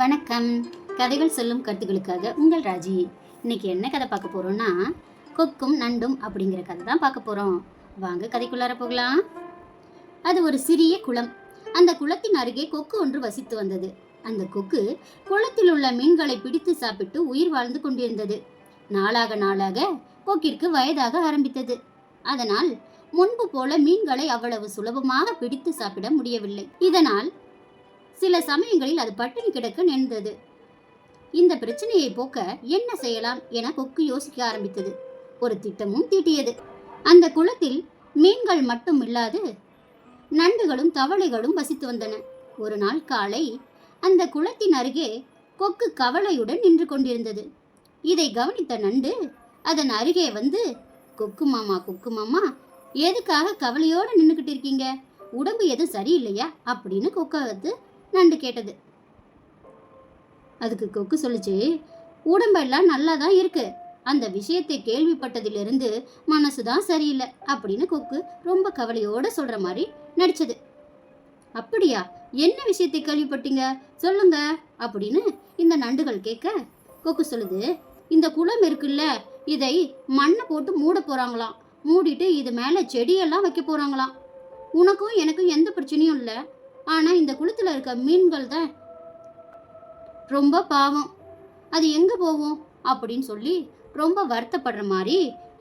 வணக்கம். கதைகள் சொல்லும் கருத்துக்களுக்காக உங்கள் ராஜி. இன்னைக்கு என்ன கதை பார்க்க போறோம்னா, கொக்கும் நண்டும் அப்படிங்கிற கதை தான் பார்க்க போறோம். வாங்க கதைக்குள்ளார போகலாம். அது ஒரு சிறிய குளம். அந்த குளத்தின் அருகே கொக்கு ஒன்று வசித்து வந்தது. அந்த கொக்கு குளத்தில் உள்ள மீன்களை பிடித்து சாப்பிட்டு உயிர் வாழ்ந்து கொண்டிருந்தது. நாளாக நாளாக கொக்கிற்கு வயதாக ஆரம்பித்தது. அதனால் முன்பு போல மீன்களை அவ்வளவு சுலபமாக பிடித்து சாப்பிட முடியவில்லை. இதனால் சில சமயங்களில் அது பட்டினி கிடக்க நேர்ந்தது. இந்த பிரச்சனையை போக்க என்ன செய்யலாம் என கொக்கு யோசிக்க ஆரம்பித்தது. ஒரு திட்டமும் தீட்டியது. அந்த குளத்தில் மீன்கள் மட்டும் இல்லாது நண்டுகளும் தவளைகளும் வசித்து வந்தன. ஒரு நாள் காலை அந்த குளத்தின் அருகே கொக்கு கவலையுடன் நின்று கொண்டிருந்தது. இதை கவனித்த நண்டு அதன் அருகே வந்து, கொக்கு மாமா எதுக்காக கவலையோடு நின்றுகிட்டு இருக்கீங்க? உடம்பு எதுவும் சரியில்லையா அப்படின்னு கொக்கை வந்து நண்டு கேட்டது. அதுக்கு கொக்கு சொல்லிச்சு, உடம்பெல்லாம் நல்லா தான் இருக்கு, அந்த விஷயத்தை கேள்விப்பட்டதிலிருந்து மனசுதான் சரியில்லை அப்படின்னு கொக்கு ரொம்ப கவலையோட சொல்ற மாதிரி நடிச்சது. அப்படியா, என்ன விஷயத்தை கேள்விப்பட்டீங்க சொல்லுங்க அப்படின்னு இந்த நண்டுகள் கேட்க, கொக்கு சொல்லுது, இந்த குளம் இருக்குல்ல, இதை மண்ணை போட்டு மூட போறாங்களாம். மூடிட்டு இது மேல செடியெல்லாம் வைக்க போறாங்களாம். உனக்கும் எனக்கும் எந்த பிரச்சனையும் இல்லை, ஆனா இந்த குளத்துல இருக்க மீன்கள் தான் ரொம்ப பாவம், அது எங்க போவோம் அப்படின்னு சொல்லி ரொம்ப வருத்தப்படுற மாதிரி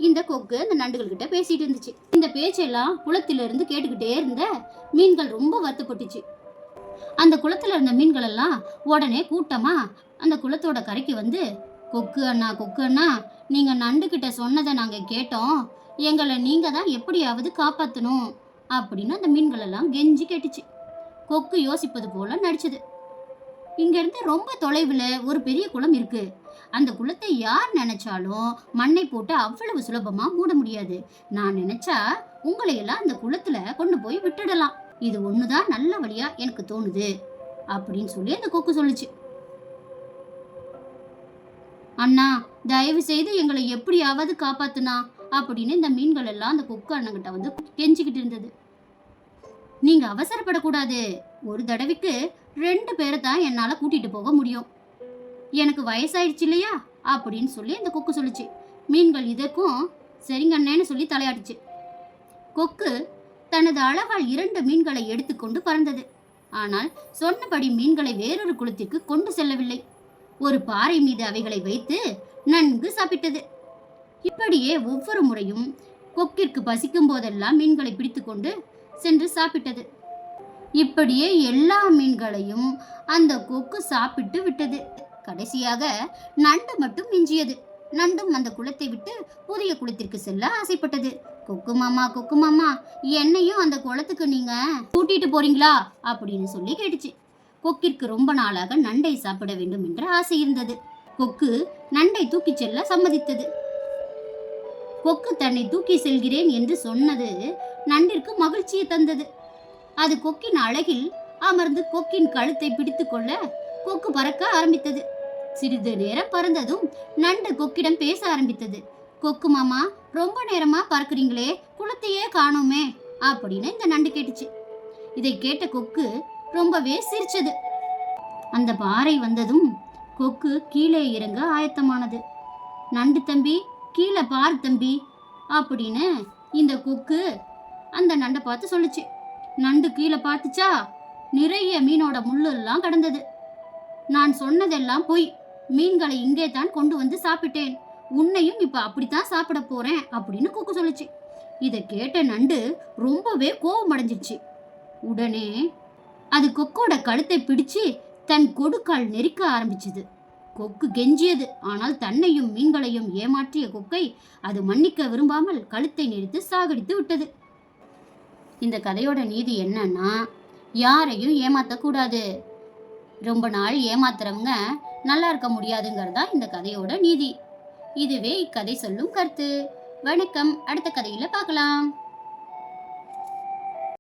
இந்த கொக்கு அந்த நண்டுகள் கிட்ட பேசிட்டு இருந்துச்சு. இந்த பேச்செல்லாம் குளத்தில இருந்து கேட்டுக்கிட்டே இருந்த மீன்கள் ரொம்ப வருத்தப்பட்டுச்சு. அந்த குளத்துல இருந்த மீன்கள் எல்லாம் உடனே கூட்டமா அந்த குளத்தோட கரைக்கு வந்து, கொக்கு அண்ணா நீங்க நண்டு கிட்ட சொன்னதை நாங்க கேட்டோம், எங்களை நீங்க தான் எப்படியாவது காப்பாத்தணும் அப்படின்னு அந்த மீன்கள் எல்லாம் கெஞ்சி கேட்டுச்சு. கொக்கு யோசிப்பது போல நடிச்சது. இங்க இருந்து ரொம்ப தொலைவுல ஒரு பெரிய குளம் இருக்கு. அந்த குளத்தை யார் நினைச்சாலும் மண்ணை போட்டு அவ்வளவு சுலபமா மூட முடியாது. நான் நினைச்சா உங்களை எல்லாம் அந்த குளத்துல கொண்டு போய் விட்டுடலாம். இது ஒண்ணுதான் நல்ல வழியா எனக்கு தோணுது அப்படின்னு சொல்லி அந்த கொக்கு சொல்லுச்சு. அண்ணா, தயவு செய்து எங்களை எப்படியாவது காப்பாத்துனா அப்படின்னு இந்த மீன்கள் எல்லாம் அந்த கொக்கு அண்ணங்கிட்ட வந்து கெஞ்சிக்கிட்டு இருந்தது. நீங்க அவசரப்படக்கூடாது. ஒரு தடவைக்கு 2 பேரை தான் என்னால கூட்டிட்டு போக முடியும். எனக்கு வயசாயிடுச்சு இல்லையா அப்படின்னு சொல்லி அந்த கொக்கு சொல்லுச்சு. மீன்கள் இதற்கும் சரிங்கண்ணேன்னு சொல்லி தலையாட்டுச்சு. கொக்கு தனது அழகால் 2 மீன்களை எடுத்துக்கொண்டு பறந்தது. ஆனால் சொன்னபடி மீன்களை வேறொரு குளத்திற்கு கொண்டு செல்லவில்லை. ஒரு பாறை மீது அவைகளை வைத்து நன்கு சாப்பிட்டது. இப்படியே ஒவ்வொரு முறையும் கொக்கிற்கு பசிக்கும் போதெல்லாம் மீன்களை பிடித்து கொண்டு சென்று சாப்பிட்டது. இப்படியே எல்லா மீன்களையும் அந்த கொக்கு சாப்பிட்டு விட்டது. கடைசியாக நண்டு மட்டும் மிஞ்சியது. நண்டும் அந்த குளத்தை விட்டு புதிய குளத்திற்கு செல்ல ஆசைப்பட்டது. கொக்கு மாமா என்னையும் அந்த குளத்துக்கு நீங்க கூட்டிட்டு போறீங்களா அப்படின்னு சொல்லி கேட்டுச்சு. கொக்கிற்கு ரொம்ப நாளாக நண்டை சாப்பிட வேண்டும் என்ற ஆசை இருந்தது. கொக்கு நண்டை தூக்கி செல்ல சம்மதித்தது. கொக்கு தன்னை தூக்கி செல்கிறேன் என்று சொன்னது நண்டிற்கு மகிழ்ச்சியை தந்தது. அது கொக்கின் அழகில் அமர்ந்து கொக்கின் கழுத்தை பிடித்து கொள்ள கொக்கு பறக்க ஆரம்பித்தது. சிறிது நேரம் பறந்ததும் நண்டு கொக்கிடம் பேச ஆரம்பித்தது. கொக்கு மாமா, ரொம்ப நேரமா பறக்குறீங்களே, குளத்தையே காணோமே அப்படின்னு இந்த நண்டு கேட்டுச்சு. இதை கேட்ட கொக்கு ரொம்பவே சிரிச்சது. அந்த பாறை வந்ததும் கொக்கு கீழே இறங்க ஆயத்தமானது. நண்டு தம்பி, கீழே பாரு தம்பி அப்படின்னு இந்த கொக்கு அந்த நண்டை பார்த்து சொல்லுச்சு. நண்டு கீழே பார்த்துச்சா, நிறைய மீனோட முள்ளு எல்லாம் கடந்தது. நான் சொன்னதெல்லாம் பொய், மீன்களை இங்கே தான் கொண்டு வந்து சாப்பிட்டேன், உன்னையும் இப்ப அப்படித்தான் சாப்பிட போறேன் அப்படின்னு கொக்கு சொல்லுச்சு. இதை கேட்ட நண்டு ரொம்பவே கோபம் அடைஞ்சிருச்சு. உடனே அது கொக்கோட கழுத்தை பிடிச்சு தன் கொடுக்கால் நெரிக்க ஆரம்பிச்சது. கொக்கு கெஞ்சியது. ஆனால் தன்னையும் மீன்களையும் ஏமாற்றிய கொக்கை அது மன்னிக்க விரும்பாமல் கழுத்தை நெரித்து சாகடித்து விட்டது. இந்த கதையோட நீதி என்னன்னா, யாரையும் ஏமாத்தக்கூடாது. ரொம்ப நாள் ஏமாத்துறவங்க நல்லா இருக்க முடியாதுங்கிறதா இந்த கதையோட நீதி. இதுவே இக்கதை சொல்லும் கருத்து. வணக்கம். அடுத்த கதையில பார்க்கலாம்.